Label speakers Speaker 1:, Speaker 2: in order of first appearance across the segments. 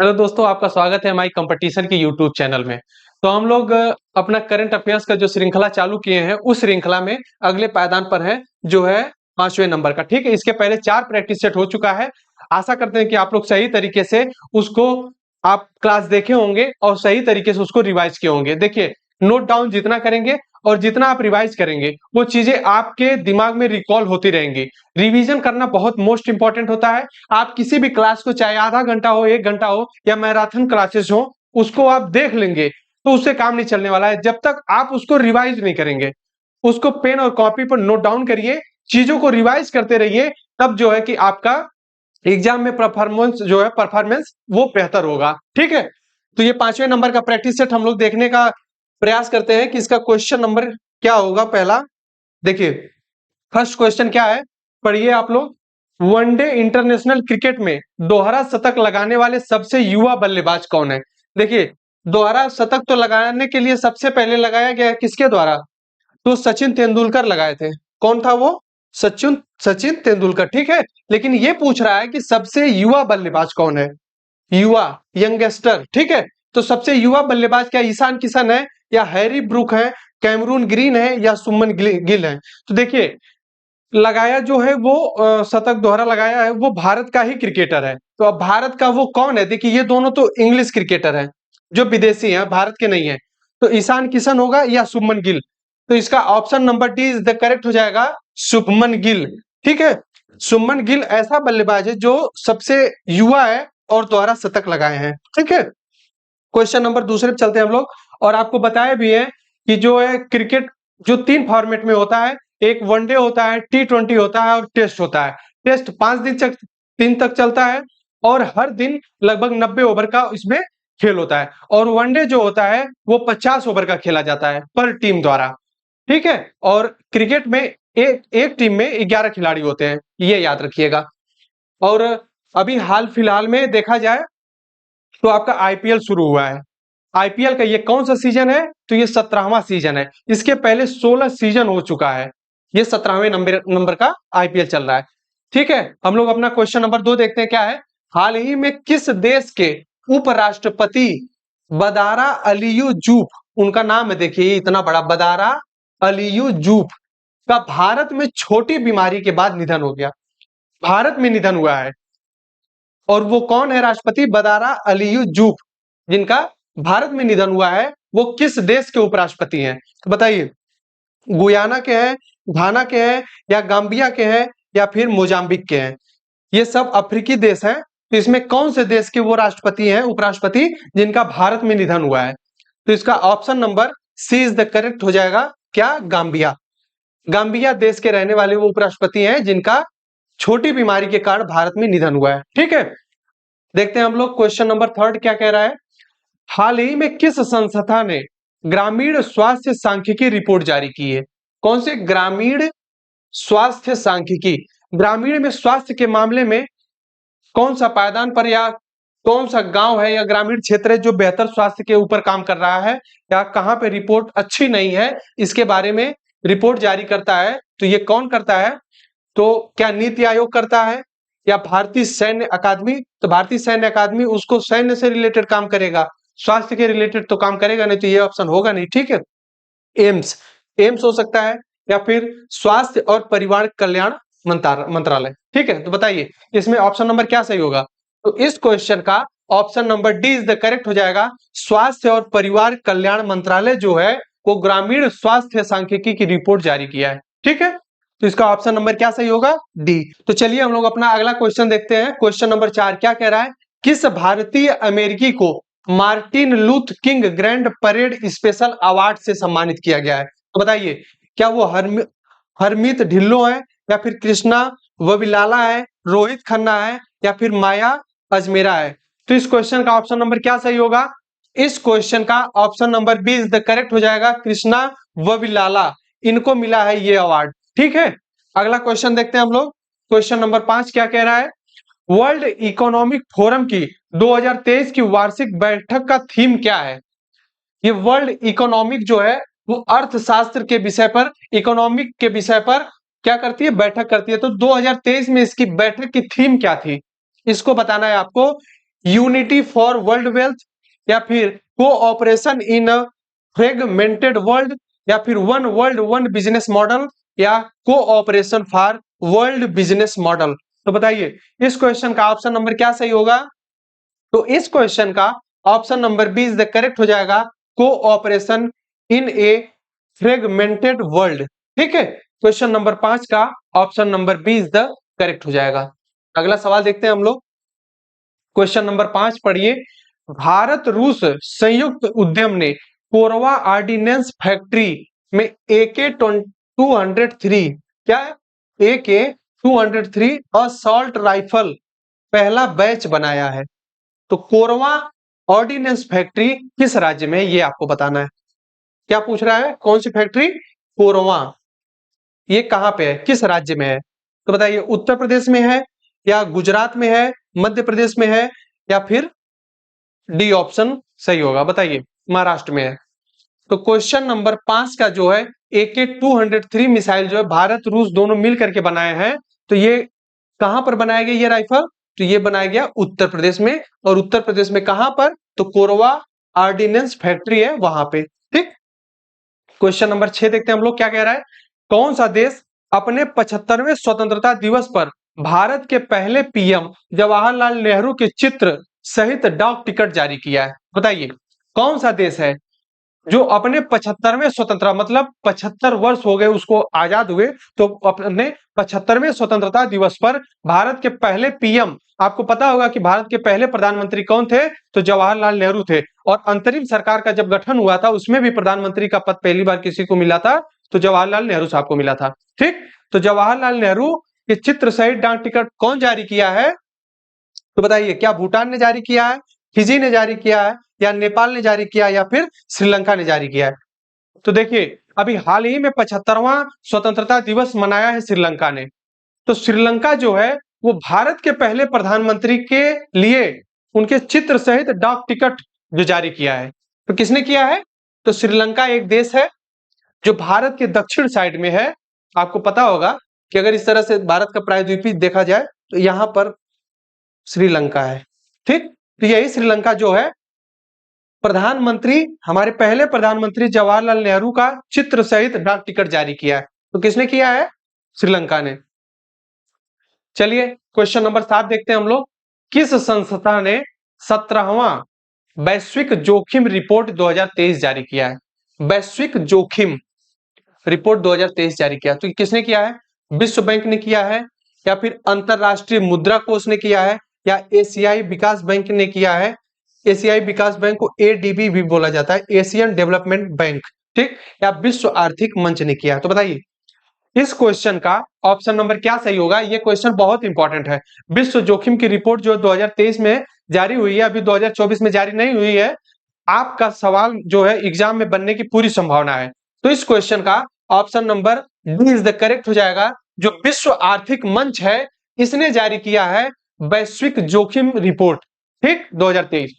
Speaker 1: Hello दोस्तों, आपका स्वागत है हमारी कंपटीशन के यूट्यूब चैनल में। तो हम लोग अपना करंट अफेयर्स का जो श्रृंखला चालू किए हैं, उस श्रृंखला में अगले पायदान पर है, जो है 5वें नंबर का। ठीक है, इसके पहले 4 प्रैक्टिस सेट हो चुका है। आशा करते हैं कि आप लोग सही तरीके से उसको आप क्लास देखे होंगे और सही तरीके से उसको रिवाइज किए होंगे। देखिए, नोट डाउन जितना करेंगे और जितना आप रिवाइज करेंगे, वो चीजें आपके दिमाग में रिकॉल होती रहेंगी। रिवीजन करना बहुत मोस्ट इंपॉर्टेंट होता है। आप किसी भी क्लास को, चाहे आधा घंटा हो, 1 घंटा हो या मैराथन क्लासेस हो, उसको आप देख लेंगे तो उससे काम नहीं चलने वाला है जब तक आप उसको रिवाइज नहीं करेंगे। उसको पेन और कॉपी पर नोट डाउन करिए, चीजों को रिवाइज करते रहिए, तब जो है कि आपका एग्जाम में परफॉर्मेंस वो बेहतर होगा। ठीक है, तो ये 5वें नंबर का प्रैक्टिस सेट हम लोग देखने का प्रयास करते हैं कि इसका क्वेश्चन नंबर क्या होगा। पहला देखिए, फर्स्ट क्वेश्चन क्या है, पढ़िए आप लोग। वनडे इंटरनेशनल क्रिकेट में दोहरा शतक लगाने वाले सबसे युवा बल्लेबाज कौन है? देखिए, दोहरा शतक तो लगाने के लिए सबसे पहले लगाया गया किसके द्वारा? तो सचिन तेंदुलकर लगाए थे। कौन था वो? सचिन सचिन तेंदुलकर। ठीक है, लेकिन ये पूछ रहा है कि सबसे युवा बल्लेबाज कौन है? युवा, यंगस्टर। ठीक है, तो सबसे युवा बल्लेबाज क्या ईशान किशन है, या हैरी ब्रूक है, कैमरून ग्रीन है, या सुमन गिल है? तो देखिए, लगाया जो है वो शतक दोहरा लगाया है वो भारत का ही क्रिकेटर है। तो अब भारत का वो कौन है? देखिए, ये दोनों तो इंग्लिश क्रिकेटर हैं, जो विदेशी हैं, भारत के नहीं है। तो ईशान किशन होगा या शुभमन गिल? तो इसका option number D is the correct हो जाएगा, शुभमन गिल। ठीक है, शुभमन गिल ऐसा बल्लेबाज है जो सबसे युवा है और दोहरा शतक लगाए हैं। ठीक है, क्वेश्चन नंबर दूसरे पे चलते हैं हम लोग। और आपको बताया भी है कि जो है क्रिकेट जो 3 फॉर्मेट में होता है, एक वनडे होता है, T20 होता है और टेस्ट होता है। टेस्ट 5 दिन तक चलता है और हर दिन लगभग 90 ओवर का इसमें खेल होता है। और वनडे जो होता है वो 50 ओवर का खेला जाता है पर टीम द्वारा। ठीक है, और क्रिकेट में एक टीम में 11 खिलाड़ी होते हैं, ये याद रखिएगा। और अभी हाल फिलहाल में देखा जाए तो आपका आईपीएल शुरू हुआ है। आईपीएल का ये कौन सा सीजन है? तो ये 17वां सीजन है। इसके पहले 16 सीजन हो चुका है। ये 17वें नंबर का आईपीएल चल रहा है। ठीक है, हम लोग अपना क्वेश्चन नंबर 2 देखते हैं क्या है। हाल ही में किस देश के उपराष्ट्रपति बदारा अलियू जूफ, उनका नाम है, देखिए इतना बड़ा, बदारा अलियू जूफ का भारत में छोटी बीमारी के बाद निधन हो गया। भारत में निधन हुआ है। और वो कौन है राष्ट्रपति? बदारा अलियू जूफ, जिनका भारत में निधन हुआ है। वो किस देश के उपराष्ट्रपति हैं? तो बताइए, गुयाना के हैं, घाना के हैं, या गाम्बिया के हैं, या फिर मोजाम्बिक के हैं? ये सब अफ्रीकी देश हैं। तो इसमें कौन से देश के वो राष्ट्रपति हैं, उपराष्ट्रपति, जिनका भारत में निधन हुआ है? तो इसका option number C is the correct हो जाएगा, क्या? गाम्बिया। गाम्बिया देश के रहने वाले वो उपराष्ट्रपति हैं जिनका छोटी बीमारी के कारण भारत में निधन हुआ है। ठीक है, देखते हैं हम लोग क्वेश्चन नंबर 3 क्या कह रहा है। हाल ही में किस संस्था ने ग्रामीण स्वास्थ्य सांख्यिकी रिपोर्ट जारी की है? कौन से? ग्रामीण स्वास्थ्य सांख्यिकी। ग्रामीण में स्वास्थ्य के मामले में कौन सा पायदान पर या कौन सा गांव है या ग्रामीण क्षेत्र है जो बेहतर स्वास्थ्य के ऊपर काम कर रहा है, या कहां पे रिपोर्ट अच्छी नहीं है, इसके बारे में रिपोर्ट जारी करता है? तो ये कौन करता है? तो क्या नीति आयोग करता है, या भारतीय सैन्य अकादमी? तो भारतीय सैन्य अकादमी उसको सैन्य से रिलेटेड काम करेगा, स्वास्थ्य के रिलेटेड तो काम करेगा नहीं, तो ये ऑप्शन होगा नहीं। ठीक है, एम्स, एम्स हो सकता है, या फिर स्वास्थ्य और परिवार कल्याण मंत्रालय। ठीक है, तो बताइए इसमें ऑप्शन नंबर क्या सही होगा? तो इस क्वेश्चन का option number D is the correct हो जाएगा। स्वास्थ्य और परिवार कल्याण मंत्रालय जो है वो ग्रामीण स्वास्थ्य सांख्यिकी की रिपोर्ट जारी किया है। ठीक है, तो इसका ऑप्शन नंबर क्या सही होगा? डी। तो चलिए हम लोग अपना अगला क्वेश्चन देखते हैं। क्वेश्चन नंबर 4 क्या कह रहा है। किस भारतीय अमेरिकी को Martin Luther King grand parade special award से सम्मानित किया गया है? तो बताइए, क्या वो हरमीत ढिल्लो है, या फिर कृष्णा वविलाला है, रोहित खन्ना है, या फिर माया अजमेरा है? तो इस क्वेश्चन का ऑप्शन नंबर क्या सही होगा? इस क्वेश्चन का option number B is the correct हो जाएगा, कृष्णा वविलाला। इनको मिला है ये अवार्ड। ठीक है, अगला क्वेश्चन देखते हैं हम लोग। क्वेश्चन नंबर 5 क्या कह रहा है। वर्ल्ड इकोनॉमिक फोरम की 2023 की वार्षिक बैठक का थीम क्या है? ये वर्ल्ड इकोनॉमिक जो है वो अर्थशास्त्र के विषय पर, इकोनॉमिक के विषय पर क्या करती है? बैठक करती है। तो 2023 में इसकी बैठक की थीम क्या थी? इसको बताना है आपको। यूनिटी फॉर वर्ल्ड वेल्थ, या फिर cooperation in a fragmented world, या फिर one world one business model, या cooperation for world business model. तो बताइए इस क्वेश्चन का ऑप्शन नंबर क्या सही होगा? तो इस क्वेश्चन का option number B is the correct हो जाएगा, cooperation in a fragmented world. ठीक है, क्वेश्चन नंबर 5 का option number B is the correct हो जाएगा। अगला सवाल देखते हैं हम लोग। क्वेश्चन नंबर 5 पढ़िए। भारत रूस संयुक्त उद्यम ने कोरवा ऑर्डिनेंस फैक्ट्री में AK-203 क्या AK-203 असॉल्ट राइफल पहला बैच बनाया है। तो कोरवा ऑर्डिनेंस फैक्ट्री किस राज्य में है ये आपको बताना है। क्या पूछ रहा है? कौन सी फैक्ट्री? कोरवा। ये कहां पे है, किस राज्य में है? तो बताइए उत्तर प्रदेश में है, या गुजरात में है, मध्य प्रदेश में है, या फिर डी ऑप्शन सही होगा। बताइए महाराष्ट्र में है। तो क्वेश्चन नंबर 5 का जो है AK-203 मिसाइल जो है भारत रूस दोनों मिल करके बनाए हैं। तो ये कहां पर बनाया गया ये राइफल? तो ये बनाया गया उत्तर प्रदेश में, और उत्तर प्रदेश में कहां पर? तो कोरवा ऑर्डिनेंस फैक्ट्री है वहां पे। ठीक, क्वेश्चन नंबर 6 देखते हैं हम लोग क्या कह रहा है। कौन सा देश अपने 75वें स्वतंत्रता दिवस पर भारत के पहले पीएम जवाहरलाल नेहरू के चित्र सहित डाक टिकट जारी किया है? बताइए कौन सा देश है जो अपने 75वें स्वतंत्रता मतलब 75 वर्ष हो गए उसको आजाद हुए, तो अपने 75वें स्वतंत्रता दिवस पर भारत के पहले पीएम, आपको पता होगा कि भारत के पहले प्रधानमंत्री कौन थे? तो जवाहरलाल नेहरू थे। और अंतरिम सरकार का जब गठन हुआ था उसमें भी प्रधानमंत्री का पद पहली बार किसी को मिला था? तो जवाहरलाल नेहरू साहब को मिला था। ठीक, तो जवाहरलाल नेहरू के चित्र सहित डाक टिकट कौन जारी किया है? तो बताइए क्या भूटान ने जारी किया है, फिजी ने जारी किया है, या नेपाल ने जारी किया, या फिर श्रीलंका ने जारी किया है? तो देखिए अभी हाल ही में 75वां स्वतंत्रता दिवस मनाया है श्रीलंका ने। तो श्रीलंका जो है वो भारत के पहले प्रधानमंत्री के लिए उनके चित्र सहित डाक टिकट जो जारी किया है, तो किसने किया है? तो श्रीलंका एक देश है जो भारत के दक्षिण साइड में है। आपको पता होगा कि अगर इस तरह से भारत का प्रायद्वीपीय देखा जाए तो यहां पर श्रीलंका है। ठीक, तो यही श्रीलंका जो है प्रधानमंत्री, हमारे पहले प्रधानमंत्री जवाहरलाल नेहरू का चित्र सहित डाक टिकट जारी किया है। तो किसने किया है? श्रीलंका ने। चलिए क्वेश्चन नंबर 7 देखते हैं हम लोग। किस संस्था ने 17वां वैश्विक जोखिम रिपोर्ट 2023 जारी किया है? वैश्विक जोखिम रिपोर्ट 2023 जारी किया, तो किसने किया है? विश्व बैंक ने किया है, या फिर अंतरराष्ट्रीय मुद्रा कोष ने किया है, या एशियाई विकास बैंक ने किया है? एशियाई विकास बैंक को ADB भी बोला जाता है, एशियन डेवलपमेंट बैंक। ठीक, या विश्व आर्थिक मंच ने किया। तो बताइए इस क्वेश्चन का ऑप्शन नंबर क्या सही होगा? ये क्वेश्चन बहुत इंपॉर्टेंट है। विश्व जोखिम की रिपोर्ट जो 2023 में जारी हुई है, अभी 2024 में जारी नहीं हुई है। आपका सवाल जो है एग्जाम में बनने की पूरी संभावना है। तो इस क्वेश्चन का option number D is the correct हो जाएगा। जो विश्व आर्थिक मंच है इसने जारी किया है वैश्विक जोखिम रिपोर्ट। ठीक, 2023।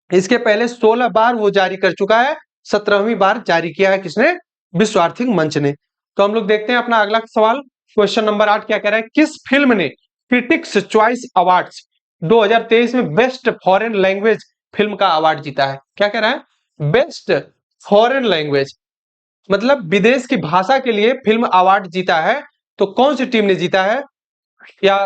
Speaker 1: इसके पहले 16 बार वो जारी कर चुका है, 17वीं बार जारी किया है किसने? विश्व आर्थिक मंच ने। तो हम लोग देखते हैं अपना अगला सवाल। क्वेश्चन नंबर 8 क्या कह रहा है। किस फिल्म ने क्रिटिक्स चॉइस अवार्ड्स 2023 में बेस्ट फॉरेन लैंग्वेज फिल्म का अवार्ड जीता है? क्या कह रहा है? बेस्ट फॉरेन लैंग्वेज मतलब विदेश की भाषा के लिए फिल्म अवार्ड जीता है। तो कौन सी टीम ने जीता है, या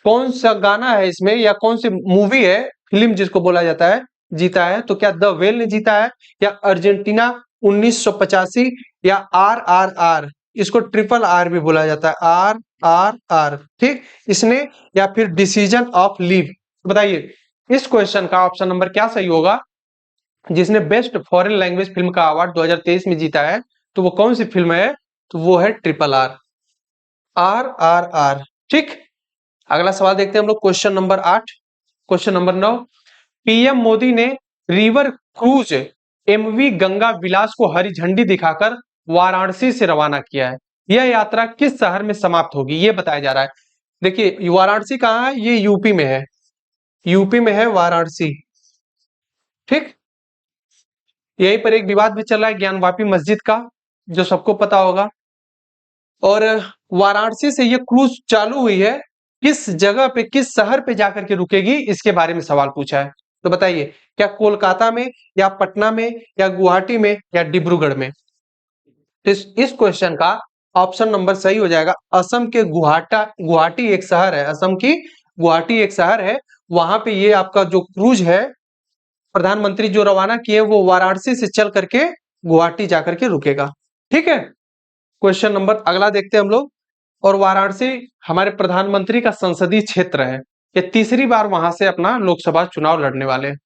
Speaker 1: कौन सा गाना है इसमें, या कौन सी मूवी है, फिल्म जिसको बोला जाता है जीता है? तो क्या द वेल ने जीता है, या अर्जेंटीना 1985, या RRR, इसको RRR भी बोला जाता है, RRR। ठीक, इसने, या फिर डिसीजन ऑफ लीव। बताइए इस क्वेश्चन का ऑप्शन नंबर क्या सही होगा? जिसने बेस्ट फॉरेन लैंग्वेज फिल्म का अवार्ड 2023 में जीता है, तो वो कौन सी फिल्म है? तो वो है RRR। ठीक, अगला सवाल देखते हैं हम लोग। Question number 8। Question number 9। PM Modi ने रिवर क्रूज MV गंगा विलास को हरी झंडी दिखाकर वाराणसी से रवाना किया है। यह यात्रा किस शहर में समाप्त होगी ये बताया जा रहा है। देखिए वाराणसी कहाँ है? ये यूपी में है, यूपी में है वाराणसी। ठीक, यहीं पर एक विवाद भी चल रहा है ज्ञानवापी मस्जिद का, जो सबको पता होगा। और वाराणसी से ये क्रूज चालू हुई है किस जगह पे, किस शहर पे जाकर के रुकेगी, इसके बारे में सवाल पूछा है। तो बताइए, क्या कोलकाता में, या पटना में, या गुवाहाटी में, या डिब्रूगढ़ में? तो इस क्वेश्चन का ऑप्शन नंबर सही हो जाएगा असम के गुवाहाटी एक शहर है, असम की गुवाहाटी एक शहर है, वहां पे ये आपका जो क्रूज है प्रधानमंत्री जो रवाना किए वो वाराणसी से चल करके गुवाहाटी जाकर के रुकेगा। ठीक है, क्वेश्चन नंबर अगला देखते हैं हम लोग। और वाराणसी हमारे प्रधानमंत्री का संसदीय क्षेत्र है, ये तीसरी बार वहां से अपना लोकसभा चुनाव लड़ने वाले हैं।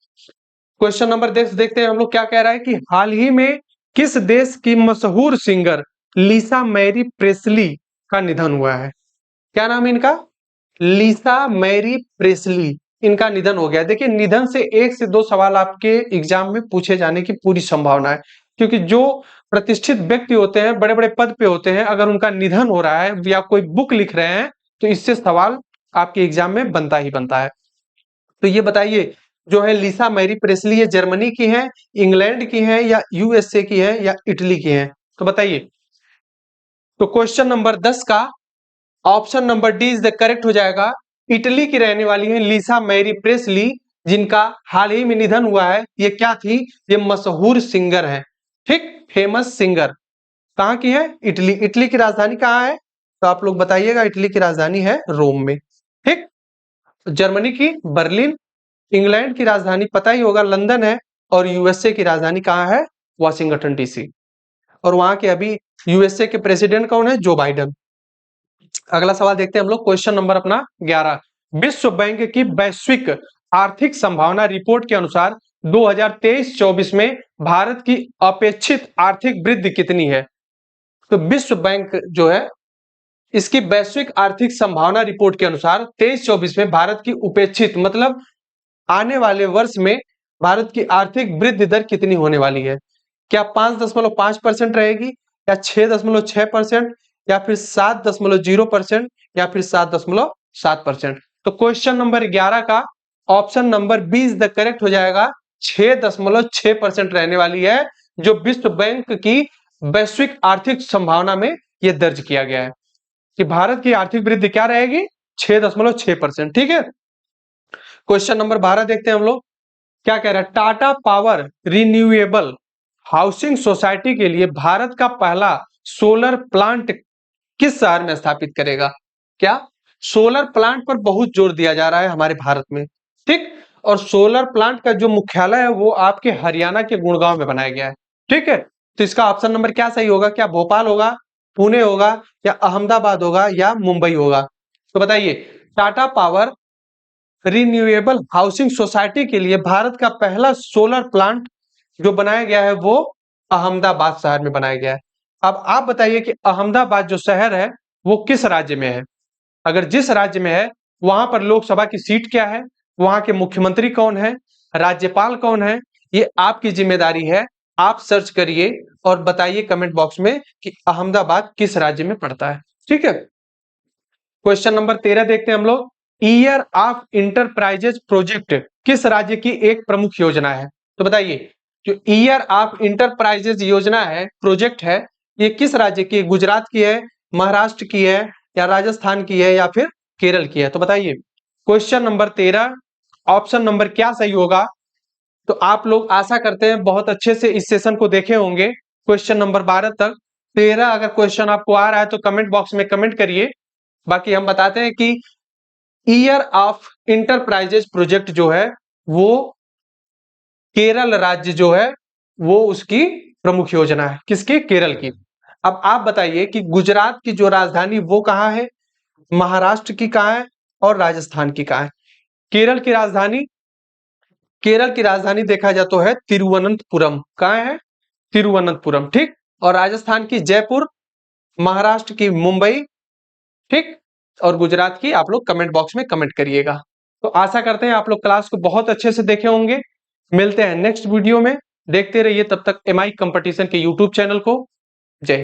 Speaker 1: क्वेश्चन नंबर देखते हैं हम लोग क्या कह रहा है कि हाल ही में किस देश की मशहूर सिंगर लिसा मैरी प्रेस्ली का निधन हुआ है? क्या नाम है इनका? लिसा मैरी प्रेस्ली, इनका निधन हो गया। देखिए, निधन से 1 से 2 सवाल आपके एग्जाम में पूछे जाने की पूरी संभावना है, क्योंकि जो प्रतिष्ठित व्यक्ति होते हैं, बड़े बड़े पद पे होते हैं, अगर उनका निधन हो रहा है या कोई बुक लिख रहे हैं तो इससे सवाल आपके एग्जाम में बनता ही बनता है। तो ये बताइए, जो है लिसा मैरी प्रेस्ली, ये जर्मनी की है, इंग्लैंड की है, या यूएसए की है, या इटली की है? तो बताइए। तो क्वेश्चन नंबर 10 का option number D is the correct हो जाएगा। इटली की रहने वाली है लिसा मैरी प्रेस्ली, जिनका हाल ही में निधन हुआ है। ये क्या थी? ये मशहूर सिंगर है, ठीक, फेमस सिंगर। कहाँ की है? इटली। इटली की राजधानी कहाँ है? तो आप लोग बताइएगा। इटली की राजधानी है रोम में, ठीक। जर्मनी की बर्लिन, इंग्लैंड की राजधानी पता ही होगा लंदन है, और यूएसए की राजधानी कहाँ है? Washington DC. और वहां के अभी यूएसए के प्रेसिडेंट कौन है? जो बाइडन। अगला सवाल देखते हैं हम लोग, क्वेश्चन नंबर अपना 11। विश्व बैंक की वैश्विक आर्थिक संभावना रिपोर्ट के अनुसार 2023-24 में भारत की अपेक्षित आर्थिक वृद्धि कितनी है? तो विश्व बैंक जो है, इसकी वैश्विक आर्थिक संभावना रिपोर्ट के अनुसार 23-24 में भारत की उपेक्षित मतलब आने वाले वर्ष में भारत की आर्थिक वृद्धि दर कितनी होने वाली है? क्या 5.5% रहेगी, या 6.6%, या फिर 7.0%, या फिर 7.7%? तो क्वेश्चन नंबर 11 का option number B is the correct हो जाएगा। 6.6% रहने वाली है, जो विश्व बैंक की वैश्विक आर्थिक संभावना में यह दर्ज किया गया है कि भारत की आर्थिक वृद्धि क्या रहेगी? 6.6%। ठीक है, क्वेश्चन नंबर 12 देखते हैं हम लोग क्या कह रहा है। Tata power renewable housing society के लिए भारत का पहला सोलर प्लांट किस शहर में स्थापित करेगा? क्या सोलर प्लांट पर बहुत जोर दिया जा रहा है हमारे भारत में, ठीक। और सोलर प्लांट का जो मुख्यालय है वो आपके हरियाणा के गुड़गांव में बनाया गया है, ठीक है। तो इसका ऑप्शन नंबर क्या सही होगा? क्या भोपाल होगा, पुणे होगा, या अहमदाबाद होगा, या मुंबई होगा? तो बताइए, Tata power renewable housing society के लिए भारत का पहला सोलर प्लांट जो बनाया गया है वो अहमदाबाद शहर में बनाया गया है। अब आप बताइए कि अहमदाबाद जो शहर है वो किस राज्य में है? अगर जिस राज्य में है वहां पर लोकसभा की सीट क्या है, वहां के मुख्यमंत्री कौन है, राज्यपाल कौन है, ये आपकी जिम्मेदारी है। आप सर्च करिए और बताइए कमेंट बॉक्स में कि अहमदाबाद किस राज्य में पड़ता है, ठीक है। क्वेश्चन नंबर 13 देखते हैं हम लोग। ईयर ऑफ इंटरप्राइजेज प्रोजेक्ट किस राज्य की एक प्रमुख योजना है? तो बताइए, जो ईयर ऑफ इंटरप्राइजेज योजना है, प्रोजेक्ट है, ये किस राज्य की? गुजरात की है, महाराष्ट्र की है, या राजस्थान की है, या फिर केरल की है? तो बताइए, क्वेश्चन नंबर 13 ऑप्शन नंबर क्या सही होगा? तो आप लोग आशा करते हैं बहुत अच्छे से इस सेशन को देखे होंगे क्वेश्चन नंबर 12 तक। 13 अगर क्वेश्चन आपको आ रहा है तो कमेंट बॉक्स में कमेंट करिए। बाकी हम बताते हैं कि ईयर ऑफ इंटरप्राइजेज प्रोजेक्ट जो है वो केरल राज्य जो है वो उसकी प्रमुख योजना है। किसकी? केरल की। अब आप बताइए कि गुजरात की जो राजधानी वो कहाँ है, महाराष्ट्र की कहाँ है, और राजस्थान की कहाँ है? केरल की राजधानी देखा जाए तो है तिरुवनंतपुरम। कहाँ है? तिरुवनंतपुरम, ठीक। और राजस्थान की जयपुर, महाराष्ट्र की मुंबई, ठीक। और गुजरात की आप लोग कमेंट बॉक्स में कमेंट करिएगा। तो आशा करते हैं आप लोग क्लास को बहुत अच्छे से देखे होंगे। मिलते हैं नेक्स्ट वीडियो में, देखते रहिए तब तक एमआई कंपटीशन के यूट्यूब चैनल को।